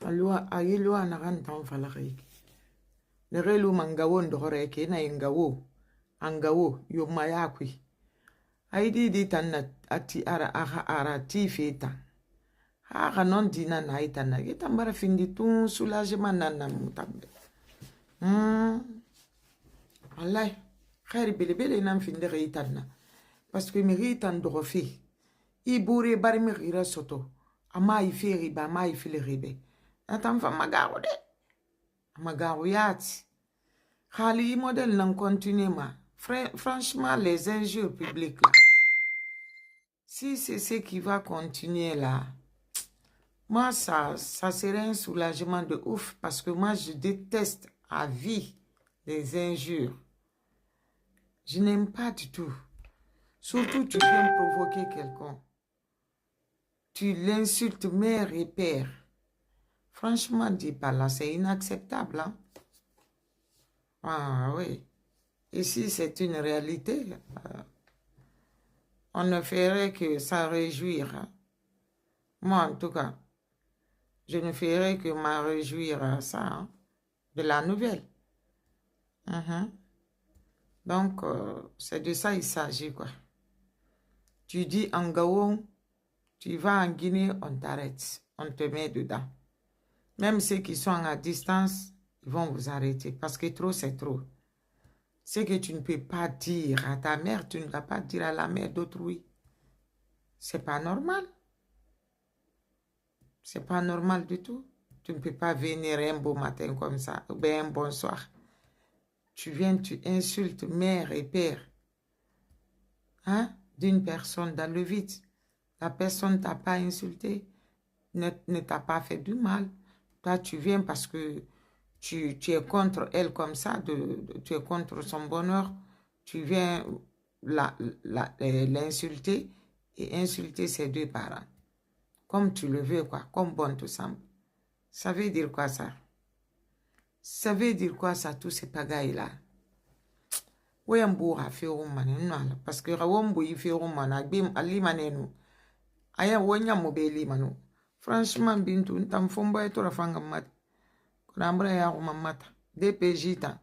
Alua ayilua naran tan falaki. Nerelu mangawo ndore ke na ingawo. Angawo yo mayakwi. Aidi di tan ati ara ti feta. Ha non dina na itana. Itambara findi tun soulagement nana mutambe. Wallahi. Khairi bele nan finde itana. Parce que mi itan dorofi. I bure bari mi ira soto. Ama ifi riba, ama ifi le ribe. Atam fa magaro de. Magaro yati. Khali modèle n'en continue ma. Franchement, les injures publiques là. Si c'est ce qui va continuer là, moi ça serait un soulagement de ouf parce que moi je déteste à vie les injures. Je n'aime pas du tout. Surtout tu viens provoquer quelqu'un. Tu l'insultes mère et père. Franchement, dis pas là, c'est inacceptable. Hein? Ah oui. Ici, c'est une réalité. On ne ferait que s'en réjouir. Hein? Moi, en tout cas, je ne ferais que m'en réjouir à ça, hein? De la nouvelle. Donc, c'est de ça il s'agit, quoi. Tu dis en Gabon, tu vas en Guinée, on t'arrête. On te met dedans. Même ceux qui sont à distance, ils vont vous arrêter. Parce que trop, c'est trop. Ce que tu ne peux pas dire à ta mère, tu ne vas pas dire à la mère d'autrui. C'est pas normal. C'est pas normal du tout. Tu ne peux pas venir un beau matin comme ça, ou bien un bonsoir. Tu viens, tu insultes mère et père. Hein? D'une personne dans le vide. La personne ne t'a pas insulté, ne t'a pas fait du mal. Toi, tu viens parce que tu es contre elle comme ça, tu es contre son bonheur. Tu viens l'insulter et insulter ses deux parents. Comme tu le veux, quoi. Comme bon tout semble. Ça veut dire quoi, ça? Ça veut dire quoi, ça, tous ces pagailles-là? Oui, on bourra faire un man, parce que on bourra faire un man, ali manenu. Aya wonya mobile manu. Franchement, bintu, ntam fomba eto rafanga mat. Kunambra ya kumamata. DPJ ta.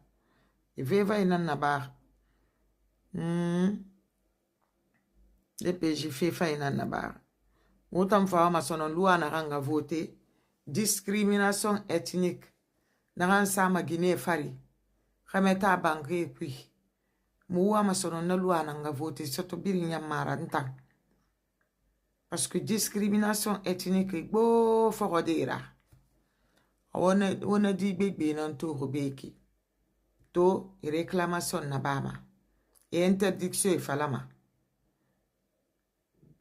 Iveva ina nabar. DPJ fefa ina nabar. Moutam fa masonon loi na ranga voter. Discrimination ethnique. Naran sama Guinée fari. Kameta bangre puis. Moua masonon na loi na nga voter. Soto biri nyamara ntang. Parce que discrimination ethnique est beau forodera. On a dit bébé non tout rebeki. To réclamation na bama. Et interdiction falama.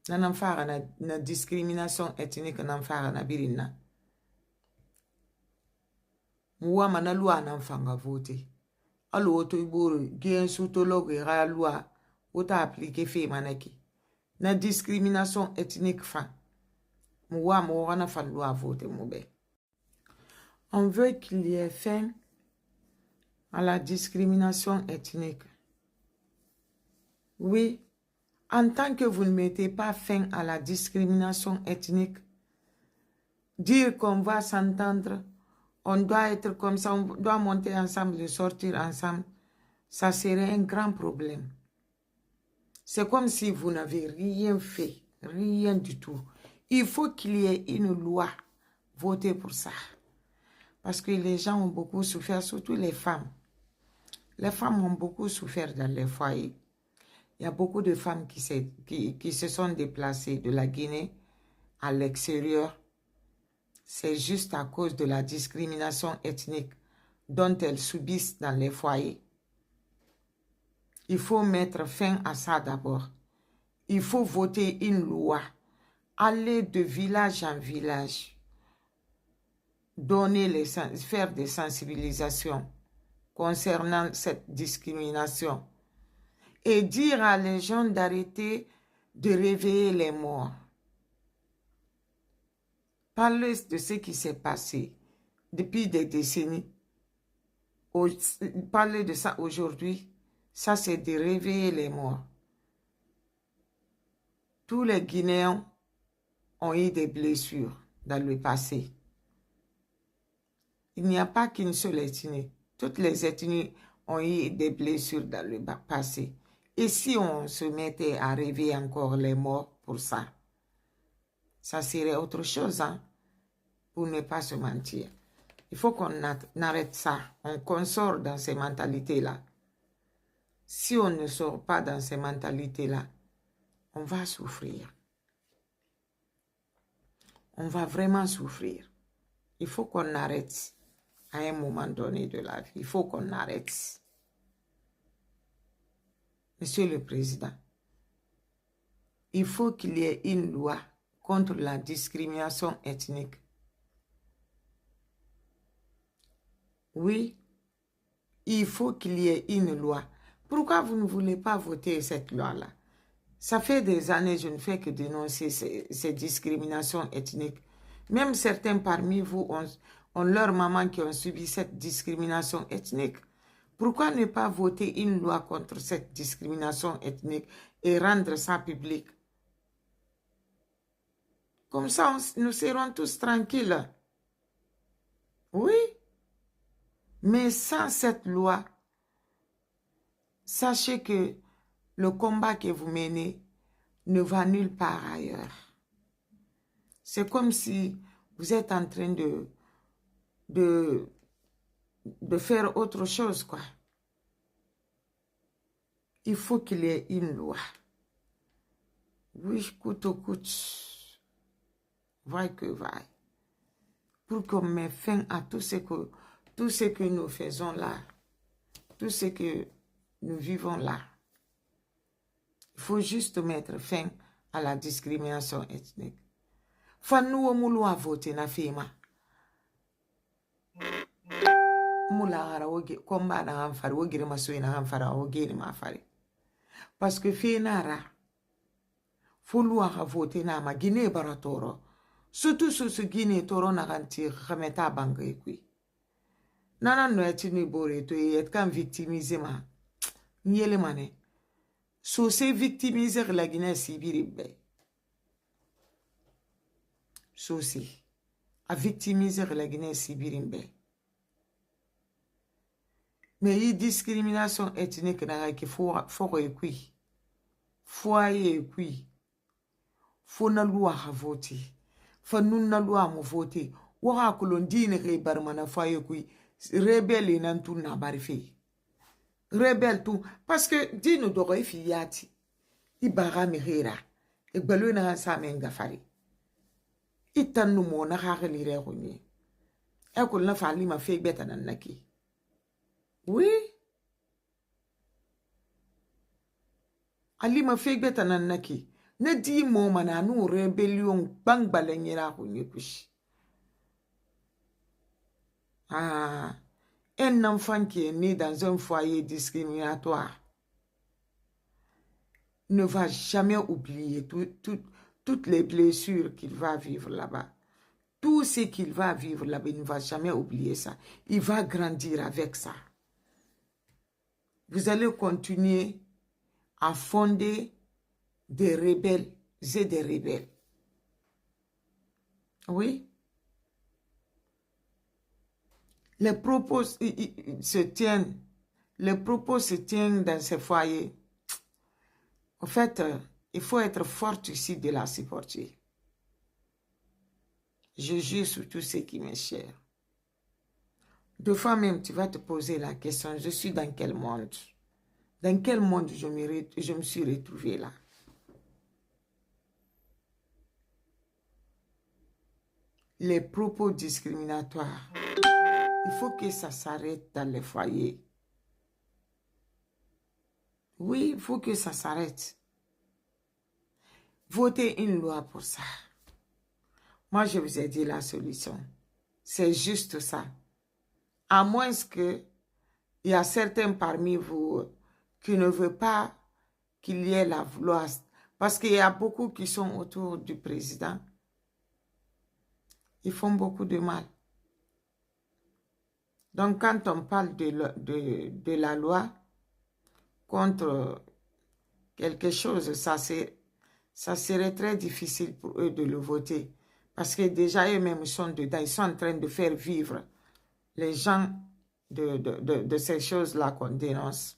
Nan fara na discrimination ethnique nan fara na birina. Mwa mana loi nan fanga voter. Alo oto iburu gen soutologue ra loi ota appliquer fe manaki. Na discrimination ethnique fin. Mwa na fa loi voter moube. On veut qu'il y ait fin à la discrimination ethnique. Oui, en tant que vous ne mettez pas fin à la discrimination ethnique, dire qu'on va s'entendre, on doit être comme ça, on doit monter ensemble et sortir ensemble, ça serait un grand problème. C'est comme si vous n'avez rien fait, rien du tout. Il faut qu'il y ait une loi votée pour ça. Parce que les gens ont beaucoup souffert, surtout les femmes. Les femmes ont beaucoup souffert dans les foyers. Il y a beaucoup de femmes qui se sont déplacées de la Guinée à l'extérieur. C'est juste à cause de la discrimination ethnique dont elles subissent dans les foyers. Il faut mettre fin à ça d'abord. Il faut voter une loi. Aller de village en village. Faire des sensibilisations concernant cette discrimination. Et dire à les gens d'arrêter de réveiller les morts. Parler de ce qui s'est passé depuis des décennies. Parler de ça aujourd'hui, ça c'est de réveiller les morts. Tous les Guinéens ont eu des blessures dans le passé. Il n'y a pas qu'une seule ethnie. Toutes les ethnies ont eu des blessures dans le passé. Et si on se mettait à rêver encore les morts pour ça, ça serait autre chose, hein, pour ne pas se mentir. Il faut qu'on arrête ça, qu'on sort dans ces mentalités-là. Si on ne sort pas dans ces mentalités-là, on va souffrir. On va vraiment souffrir. Il faut qu'on arrête à un moment donné de la vie. Il faut qu'on arrête. Monsieur le Président, il faut qu'il y ait une loi contre la discrimination ethnique. Oui, il faut qu'il y ait une loi. Pourquoi vous ne voulez pas voter cette loi-là? Ça fait des années, je ne fais que dénoncer ces discriminations ethniques. Même certains parmi vous ont leurs mamans qui ont subi cette discrimination ethnique. Pourquoi ne pas voter une loi contre cette discrimination ethnique et rendre ça public? Comme ça, nous serons tous tranquilles. Oui. Mais sans cette loi, sachez que le combat que vous menez ne va nulle part ailleurs. C'est comme si vous êtes en train de faire autre chose, quoi. Il faut qu'il y ait une loi. Oui, coûte au coûte, vaille que vaille, pour qu'on mette fin à tout ce que nous faisons là, tout ce que nous vivons là. Il faut juste mettre fin à la discrimination ethnique. Fanou moulou a voté na fema. Moula ara oge komba na amfari ogire masoyi na amfara ogire ma fari. Parce que fena ra fulu a voté na ma Guinée baratoro. Surtout ce Guinée toro na ganti khameta bangé kui. Nana no etini bore to et kan victimiser ma. Nyele mané. So se victimiser la Guinée sibiribe. Souci à victimiser la Guinée sibirimbe. Mais il discrimination ethnique na qui faut écouter. Foyer écouter. Faut na loi à voter. Faut nous na loi à voter. Wara kolondine re barmana foyer écouter. Rebelle nan tout na barifi. Rebelle tout parce que dino dore fiyati. Ibara mihira. E balo na sa menga fari. Itan no mo na hakeli re honye. E ko na fali ma fe beta nan naki. Oui. Ali ma fe beta nan naki. Ne di mo mana no rebellion bang balenyera honye kushi. Ah, un enfant qui est né dans un foyer discriminatoire ne va jamais oublier toutes les blessures qu'il va vivre là-bas. Tout ce qu'il va vivre là-bas, il ne va jamais oublier ça. Il va grandir avec ça. Vous allez continuer à fonder des rebelles et des rebelles. Oui. Les propos se tiennent dans ces foyers. En fait, il faut être fort ici de la supporter. Je jure sur tout ce qui m'est cher. Deux fois même, tu vas te poser la question, je suis dans quel monde? Dans quel monde je me suis retrouvée là? Les propos discriminatoires. Il faut que ça s'arrête dans les foyers. Oui, il faut que ça s'arrête. Votez une loi pour ça. Moi, je vous ai dit la solution. C'est juste ça. À moins qu'il y a certains parmi vous qui ne veulent pas qu'il y ait la loi. Parce qu'il y a beaucoup qui sont autour du président. Ils font beaucoup de mal. Donc, quand on parle de la loi contre quelque chose, ça serait très difficile pour eux de le voter. Parce que déjà, eux-mêmes sont dedans. Ils sont en train de faire vivre les gens de ces choses-là qu'on dénonce.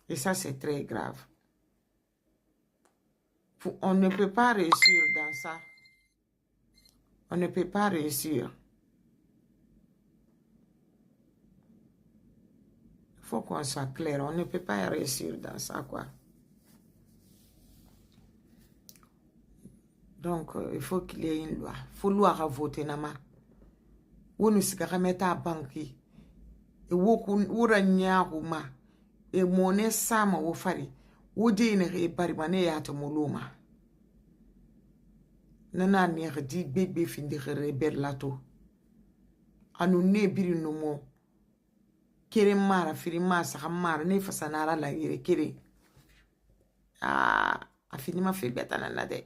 Et ça, c'est très grave. On ne peut pas réussir dans ça. On ne peut pas réussir. Il faut qu'on soit clair. On ne peut pas réussir dans ça, quoi. Donc, il faut qu'il y ait une loi. Il faut loi à voter. On ne se remet à banquer. Et on a et monnaie sama wo fari. Ou dire bari mané ya to moluma. Nana ni di bébé fin de rebel lato. Anu ne biri no mo. Kere mara firi masa mara ne fasanara la yere kere. Ah, afini ma fe beta na de.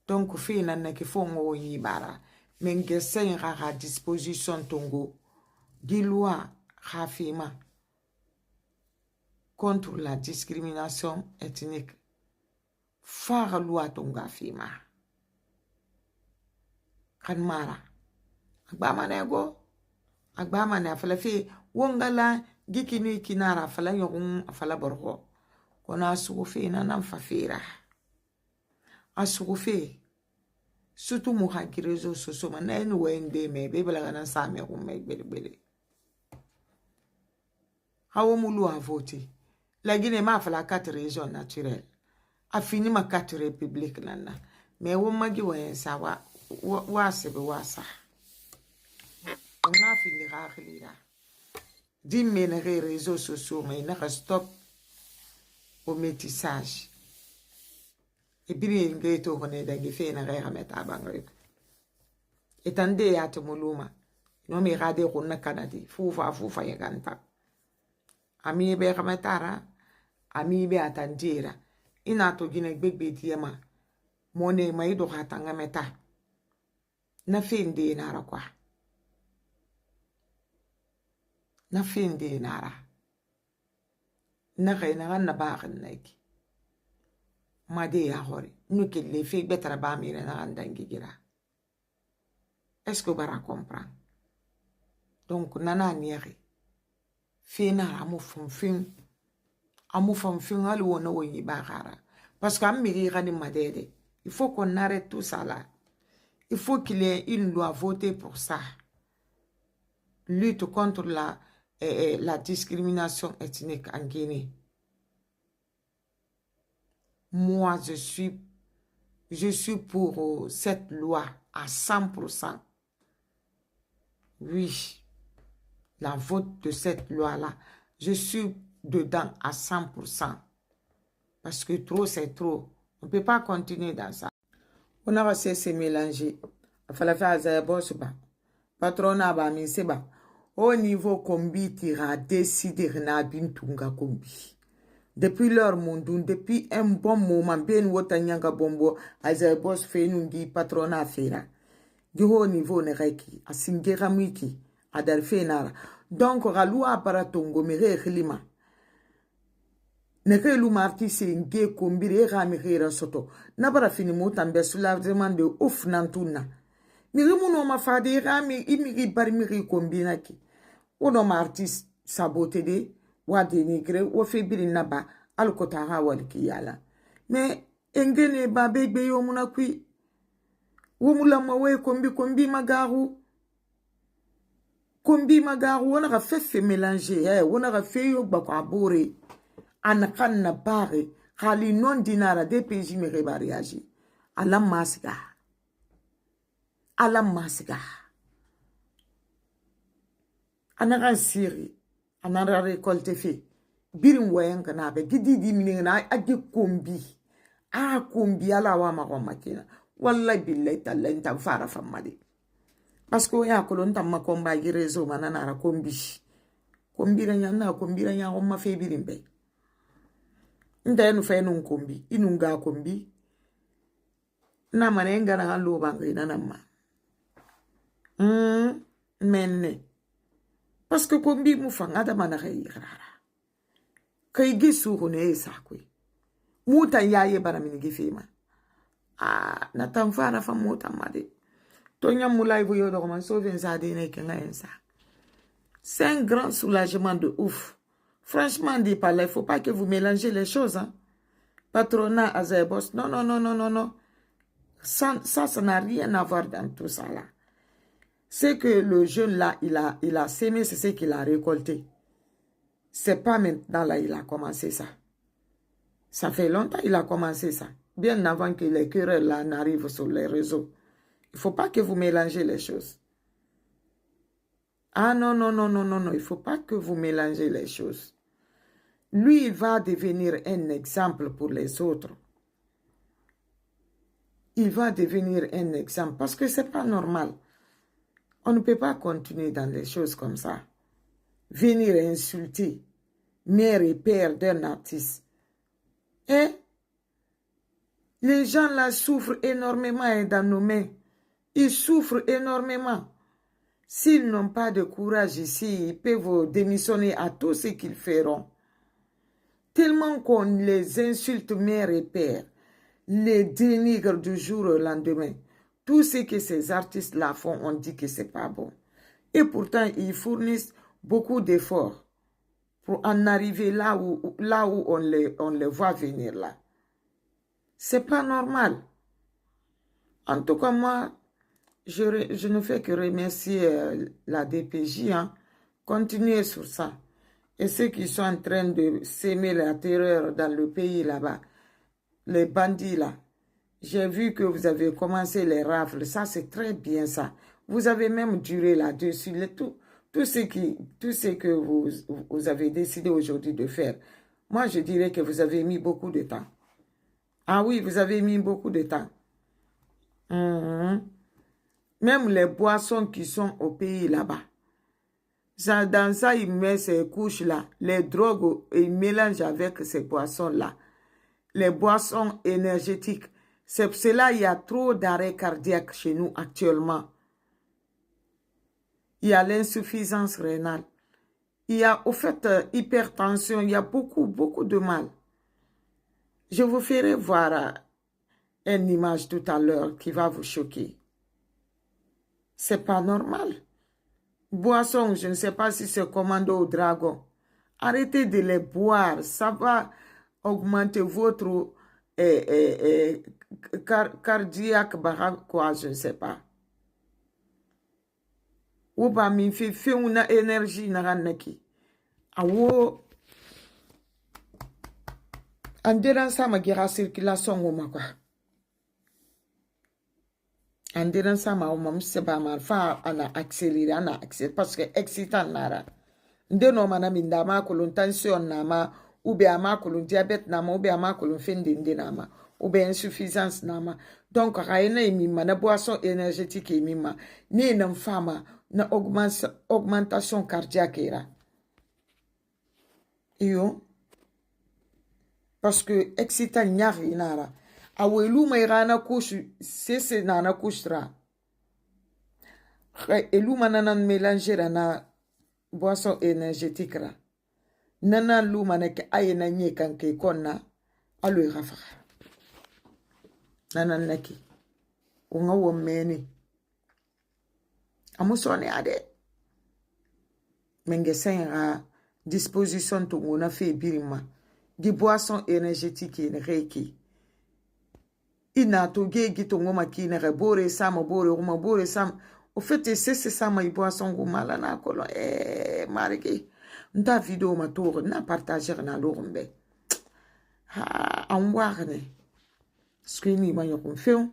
Donc fe na ke fo ngo yibara. Menge sen à disposition tongo. Di loi rafima contre la discrimination ethnique. Fara loi tonga fima. Kan mara. Agba manego. Agba mane afala fi wongala gikini kinara afala yogun afala borgo. Kona asugo fi na namfafira. Asugo fi. Surtout muhaki réseaux sociaux. Manen wende me bebela gana same gumme bele. Hawo mulu a voté. La Guinée m'a fait la 4 régions naturelles. A fini ma 4 républiques nana. Mais wo magi wa sa wa sebe wa sa. On a fini rakhilira. Dis-moi les réseaux sociaux mais na stop au métissage. Et puis ngai to hone da gife na ga meta bangre. Etande ya to muluma. No me rade ko na kanadi. Fufa ya ganta. Ami be kamatara, ami be atandira. Ina to gine gbegbe diema. Mone mai do hatanga meta. Na finde nara kwa. Na finde nara. Na reina na bagen neki. Made ya hori. Nuke le fe betra ba mire na andangi gira. Est-ce que bara comprend? Donc nana nieri. Fina amu fonfin alu no yi bagara parce que miri gani madede. Il faut qu'on arrête tout ça là. Il faut qu'il y ait une loi votée pour ça. Lutte contre la discrimination ethnique en Guinée. Moi je suis pour cette loi à 100%. Oui. La vote de cette loi-là, je suis dedans à 100%. Parce que trop, c'est trop. On ne peut pas continuer dans ça. On a assez se mélanger. Il fallait faire un boss. Patronat, c'est bon. Au niveau combi, tu as décidé de combi. Depuis leur monde, depuis un bon moment, bien wotanyanga bombo, as boss fait nous dit patronat faire. Du haut niveau, ne reki, a singera miki. Adarfenara. Donc, Ralua Paratongo, Mere Lima. Neke Lumarti se nge kombire ramira soto. Nabara fini motambe soulagement de ouf nantuna. Mirimuno ma fade rami imiri barimiri kombinaki. Ono martis sabote de wa denigre wa febiri naba alkota hawaliki yala. Me engene ba begbe yo munakwi. Wumula mawe kombi magaru. Kombi magaru wana ga fefe mélanger wana ga feyo bakwa bore anakan na bare khali non dinara DPJ me rebariage alam masiga anakan siri anara récolte fe birin wayan kana be gidi di minina agi kombi ala wa ma makina wallahi billahi tallahi ta fara famade. Parce que ya kolon tamma komba girezo manana ra kombira nya o ma fe birimbe nda nu fe nun kombi inunga kombi na manenga na lo bangina namma menne parce que kombi mu fanga da mana rara kai gisu hone sa kwe muta yaye bara mini gifema Ah, n'attends pas la femme mot amade. Tonya moulay voyo de roman sauver ça dîner qu'un ça. C'est un grand soulagement de ouf. Franchement, dit par là, il ne faut pas que vous mélangez les choses. Hein. Patronat, Azebos, non, non, non, non, non, non. Ça n'a rien à voir dans tout ça là. C'est que le jeune là, il a sémé, c'est ce qu'il a récolté. C'est pas maintenant là, il a commencé ça. Ça fait longtemps qu'il a commencé ça. Bien avant que les querelles là n'arrivent sur les réseaux. Il ne faut pas que vous mélangez les choses. Ah non, non, non, non, non, non. Il ne faut pas que vous mélangez les choses. Lui, il va devenir un exemple pour les autres. Il va devenir un exemple parce que ce n'est pas normal. On ne peut pas continuer dans des choses comme ça. Venir insulter mère et père d'un artiste. Et les gens là souffrent énormément dans nos mains. Ils souffrent énormément. S'ils n'ont pas de courage ici, ils peuvent démissionner à tout ce qu'ils feront. Tellement qu'on les insulte mère et père, les dénigre du jour au lendemain. Tout ce que ces artistes-là font, on dit que c'est pas bon. Et pourtant, ils fournissent beaucoup d'efforts pour en arriver là où on les voit venir là. C'est pas normal. En tout cas, moi, je ne fais que remercier la DPJ. Hein. Continuez sur ça. Et ceux qui sont en train de s'aimer la terreur dans le pays là-bas, les bandits là, j'ai vu que vous avez commencé les rafles. Ça, c'est très bien ça. Vous avez même duré là-dessus. Tout ce que vous avez décidé aujourd'hui de faire. Moi, je dirais que vous avez mis beaucoup de temps. Ah oui, vous avez mis beaucoup de temps. Même les boissons qui sont au pays là-bas. Dans ça, il met ces couches-là. Les drogues, il mélange avec ces boissons-là. Les boissons énergétiques. C'est pour cela qu'il y a trop d'arrêts cardiaques chez nous actuellement. Il y a l'insuffisance rénale. Il y a, au fait, hypertension. Il y a beaucoup, beaucoup de mal. Je vous ferai voir une image tout à l'heure qui va vous choquer. C'est pas normal. Boisson, je ne sais pas si c'est commando ou dragon. Arrêtez de les boire. Ça va augmenter votre cardiaque, quoi, je ne sais pas. Ou pas, mi fait une énergie na ranaki. Awo. En disant ça, ma guerre circulation ou ma quoi. En disant ça, ma maman se bat mal. Fa ana accéléré, parce que excitant nara. Nde no mana minda ma kolon tension nama, ou bien ma kolon diabète nama, ou bien ma kolon fendinde nama, ou bien insuffisance nama. Donc, raina imima, na boisson énergétique imima, ni na fama, na augmentation cardiaque era. Iyo. Parce que excitant nyari nara. Awelu mairana couche, c'est nana couchera. Elu mananan mélanger na boisson énergétique ra. Nana lu manake ayena nye kanke konna alu rafara. Nana naki. Unga womeni. Amusone ade. Menge senra disposition to ngona fe birima. Di boisson énergétique en reiki. Ina to gegi to ngoma kinere bore sama bore uma bore sam. Au fait, c'est ça ma boisson gomala na kolo mariki. Nda vidéo ma tour na partager na lorumbe. Ha amwarne. Skini ma yokon film.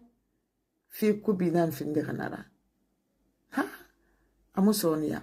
Fi kubinan fin de kanara. Ha amusonia.